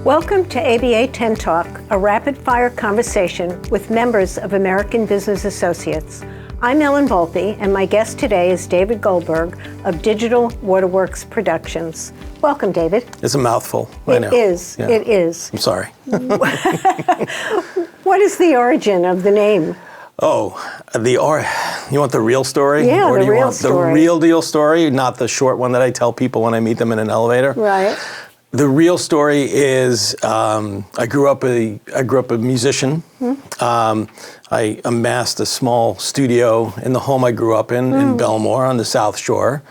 Welcome to ABA 10 Talk, a rapid-fire conversation with members of American Business Associates. I'm Ellen Volpe, and my guest today is David Goldberg of Digital Waterworx Productions. Welcome, David. It's a mouthful. I know. It is. Yeah. It is. I'm sorry. What is the origin of the name? You want the real story? Yeah, or the do you real want story. The real deal story, not the short one that I tell people when I meet them in an elevator? Right. The real story is I grew up a musician. I amassed a small studio in the home I grew up in Belmore on the South Shore.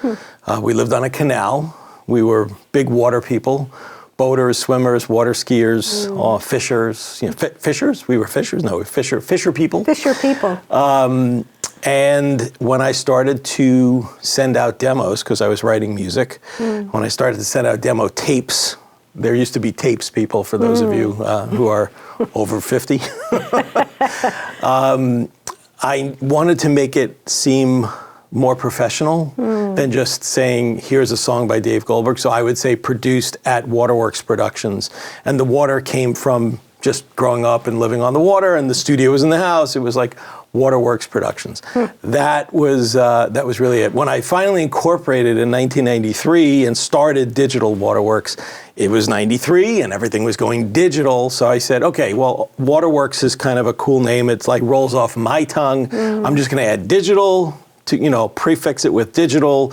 We lived on a canal. We were big water people. Boaters, swimmers, water skiers, fishers. Fishers? We were fishers? No, we were fisher people. Fisher people. And when I started to send out demos, because I was writing music, when I started to send out demo tapes, there used to be tapes, people, for those of you who are over 50. I wanted to make it seem more professional than just saying, here's a song by Dave Goldberg. So I would say produced at Waterworx Productions. And the water came from just growing up and living on the water, and the studio was in the house. It was like Waterworx Productions. That was really it. When I finally incorporated in 1993 and started Digital Waterworx, it was 93 and everything was going digital. So I said, okay, well, Waterworx is kind of a cool name. It's like rolls off my tongue. I'm just going to add digital to, prefix it with digital,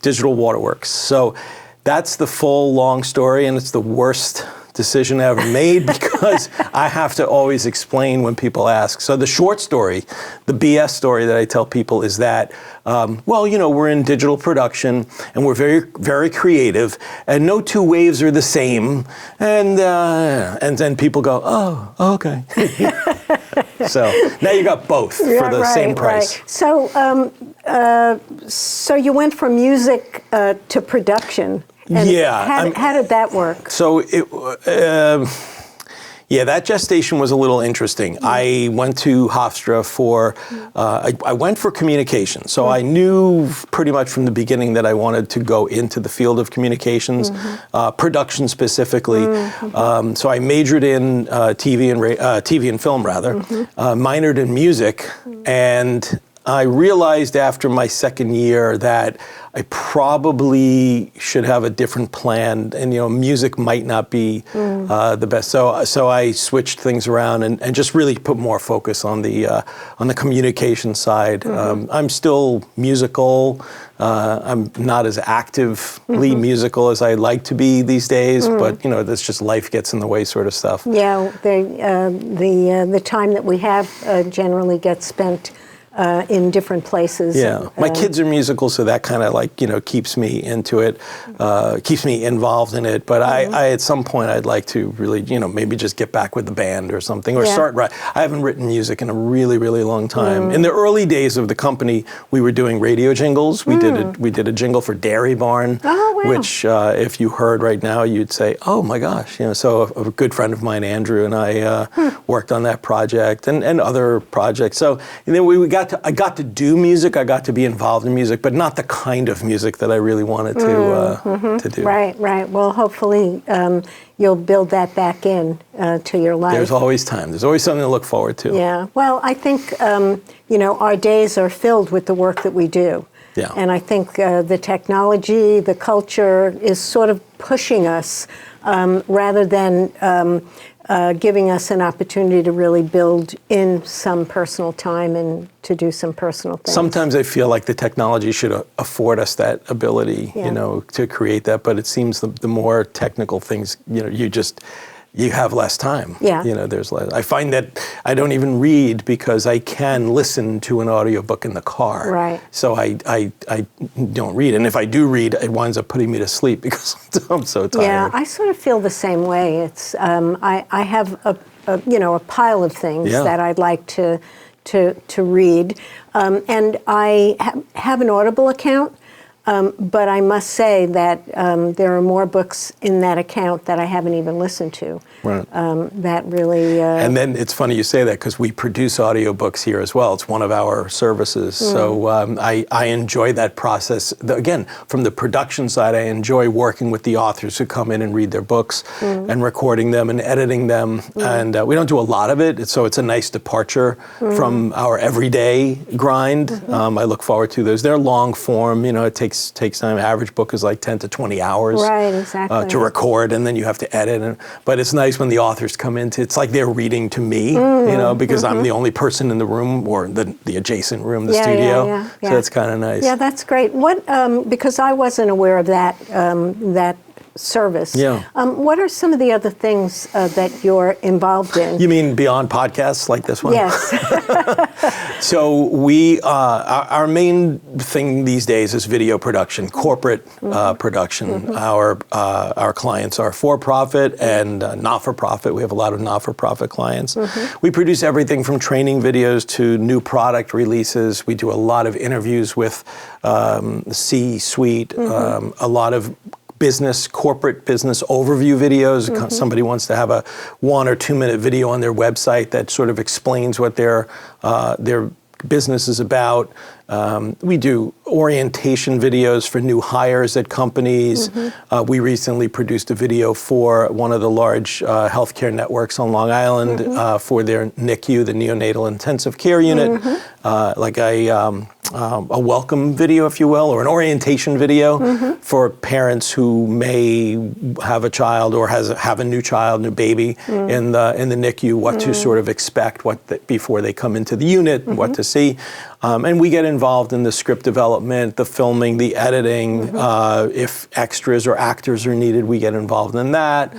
Digital Waterworx. So that's the full long story, and it's the worst decision I ever made because I have to always explain when people ask. So the short story, the BS story that I tell people is that, we're in digital production and we're very, very creative, and no two waves are the same. And then people go, oh, okay. So now you got both for the same price. Right. So you went from music to production. And how did that work? So that gestation was a little interesting. I went to Hofstra for, I went for communication. So I knew pretty much from the beginning that I wanted to go into the field of communications, production specifically. So I majored in TV and film rather, minored in music, and I realized after my second year that I probably should have a different plan, and music might not be the best. So I switched things around and just really put more focus on the communication side. I'm still musical. I'm not as actively musical as I'd like to be these days, but that's just life gets in the way, sort of stuff. Yeah, the time that we have generally gets spent in different places. Yeah, my kids are musical, so that kind of keeps me into it, keeps me involved in it. But I at some point I'd like to really, maybe just get back with the band or something, or start writing. I haven't written music in a really, really long time. In the early days of the company, we were doing radio jingles. We did a jingle for Dairy Barn, which if you heard right now, you'd say, oh my gosh. So a good friend of mine, Andrew, and I worked on that project and other projects. So I got to do music. I got to be involved in music, but not the kind of music that I really wanted to do. Right. Well, hopefully you'll build that back in to your life. There's always time. There's always something to look forward to. Yeah. Well, I think our days are filled with the work that we do. Yeah. And I think the technology, the culture is sort of pushing us rather than giving us an opportunity to really build in some personal time and to do some personal things. Sometimes I feel like the technology should afford us that ability, to create that. But it seems the more technical things, you have less time. Yeah. There's less. I find that I don't even read because I can listen to an audiobook in the car. Right. So I don't read. And if I do read, it winds up putting me to sleep because I'm so tired. Yeah, I sort of feel the same way. It's I have a pile of things that I'd like to read. And I have an Audible account. But I must say that there are more books in that account that I haven't even listened to. Right. That really... And then it's funny you say that because we produce audiobooks here as well. It's one of our services. So I enjoy that process. Again, from the production side, I enjoy working with the authors who come in and read their books and recording them and editing them. And we don't do a lot of it, so it's a nice departure from our everyday grind. I look forward to those. They're long form. It takes time. Average book is like 10 to 20 hours right, exactly. To record, and then you have to edit. But it's nice when the authors come in. It's like they're reading to me, because I'm the only person in the room or the adjacent room, the studio. Yeah. So that's kind of nice. Yeah, that's great. What because I wasn't aware of that service. Yeah. What are some of the other things that you're involved in? You mean beyond podcasts like this one? Yes. So we, our main thing these days is video production, corporate production. Our clients are for-profit and not-for-profit. We have a lot of not-for-profit clients. We produce everything from training videos to new product releases. We do a lot of interviews with C-suite, a lot of corporate business overview videos. Somebody wants to have a 1 or 2 minute video on their website that sort of explains what their business is about. We do orientation videos for new hires at companies. We recently produced a video for one of the large healthcare networks on Long Island for their NICU, the neonatal intensive care unit, like a welcome video, if you will, or an orientation video for parents who may have a child or have a new child, new baby in the NICU, what to sort of expect, before they come into the unit, what to see. And we get involved in the script development, the filming, the editing. If extras or actors are needed, we get involved in that.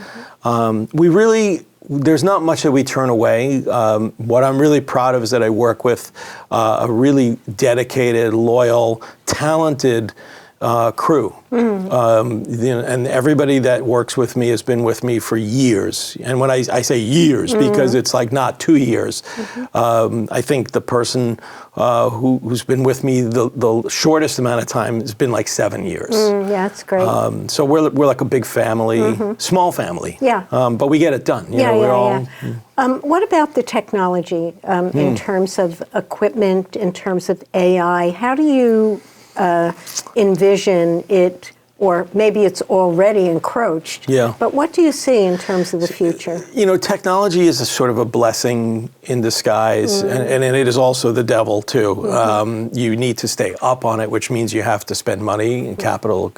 There's not much that we turn away. What I'm really proud of is that I work with a really dedicated, loyal, talented crew. And everybody that works with me has been with me for years. And when I say years, because it's like not 2 years. I think the person who's been with me the shortest amount of time has been like 7 years. Yeah, that's great. So we're like a big family, small family. Yeah. But we get it done. What about the technology in terms of equipment, in terms of AI? How do you envision it, or maybe it's already encroached. Yeah. But what do you see in terms of the future? Technology is a sort of a blessing in disguise, and it is also the devil too. You need to stay up on it, which means you have to spend money in capital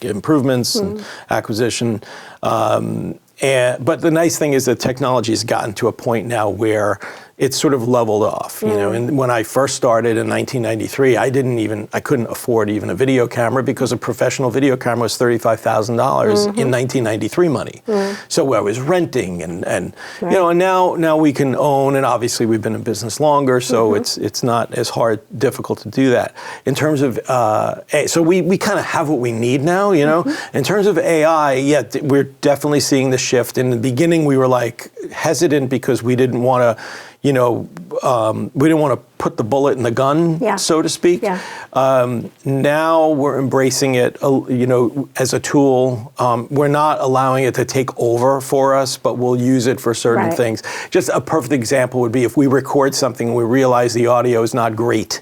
improvements and acquisition. But the nice thing is that technology has gotten to a point now where it's sort of leveled off, And when I first started in 1993, I couldn't afford even a video camera because a professional video camera was $35,000 in 1993 money. So I was renting, and and now we can own, and obviously we've been in business longer, so it's not as difficult to do that. In terms of so we kind of have what we need now, In terms of AI, we're definitely seeing the shift. In the beginning, we were like hesitant because we didn't want to. We didn't want to put the bullet in the gun, so to speak. Now we're embracing it, as a tool. We're not allowing it to take over for us, but we'll use it for certain things. Just a perfect example would be if we record something and we realize the audio is not great.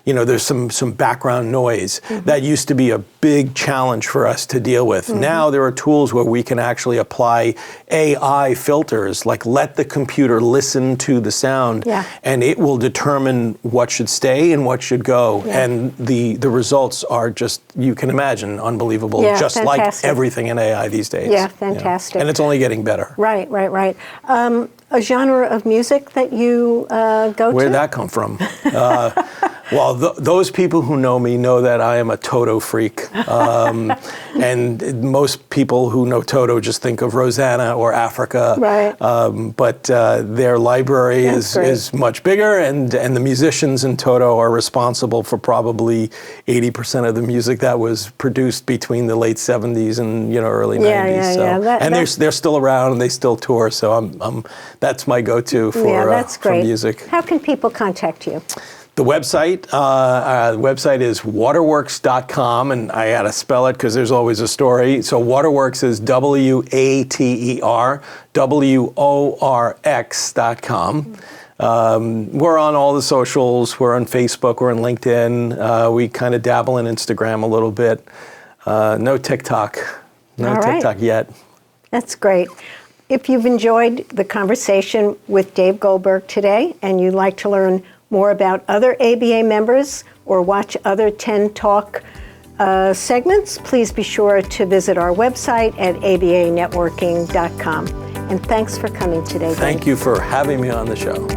There's some background noise. That used to be a big challenge for us to deal with. Now there are tools where we can actually apply AI filters, like let the computer listen to the sound, and it will determine what should stay and what should go. And the results are just, you can imagine, unbelievable, just fantastic. Like everything in AI these days. Yeah, fantastic. And it's only getting better. Right. A genre of music that you go to? Where'd that come from? Well, those people who know me know that I am a Toto freak. And most people who know Toto just think of Rosanna or Africa. Right. But their library is much bigger, and the musicians in Toto are responsible for probably 80% of the music that was produced between the late 70s and early 90s. And they're still around and they still tour. So that's my go-to for that's great. for music. How can people contact you? The website is waterworx.com, and I had to spell it because there's always a story. So Waterworx is WATERWORX.com. We're on all the socials. We're on Facebook. We're on LinkedIn. We kind of dabble in Instagram a little bit. No TikTok. No TikTok yet. That's great. If you've enjoyed the conversation with Dave Goldberg today and you'd like to learn more about other ABA members or watch other 10 Talk segments, please be sure to visit our website at abanetworking.com. And thanks for coming today, Dave. Thank you for having me on the show.